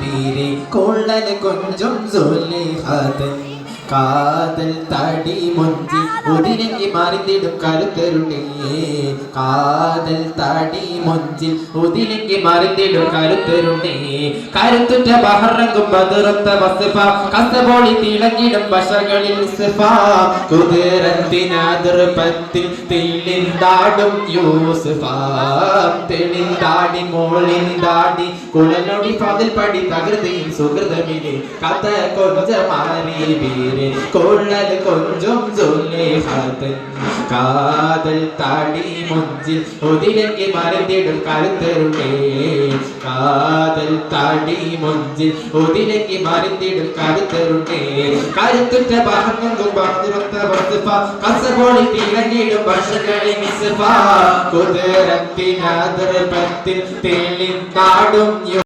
വീരെ കൊള്ളൽ കൊഞ്ചും കാതൽ തടി മുഞ്ചി ഉതിരങ്ങി മറിഞ്ഞിടും കരുത്തരുണേ കാതൽ തടി മുഞ്ചിൽ ഉതിരങ്ങി മറിഞ്ഞിടും കരുത്തരുണേ കരുത്തുറ്റ ബഹറങ്ങും ബദറത്ത വസ്ഫ കസബോളി തിളങ്ങിടും വശകളിൽ സിഫ കുതിരത്തിനതിർപ്പത്തിൽ തെളിന്താടും യൂസുഫ തെളിന്താടി മോളിന്താടി കുളനൊടി പതിൽ പടി തകൃതിയിൽ സുഹൃതമിലെ കഥ കൊഞ്ചമാറി വീരെ കൊള്ളൽ കൊഞ്ചും കാതൽ താടി മുഞ്ചിൽ ഒതിരങ്ങി മറിഞ്ഞിടും കരുത്തരുണേ കാതൽ താടി മുഞ്ചിൽ ഒതിരങ്ങി മറിഞ്ഞിടും കരുത്തരുണേ കരുത്തുറ്റ ബഹങ്ങും ബഹുറത്ത വസ്ഫ കസബോളി തിളങ്ങിടും വശകളിൽ മിസ്ഫ കുതിരത്തിനതിർപ്പത്തിൽ തെളിന്താടും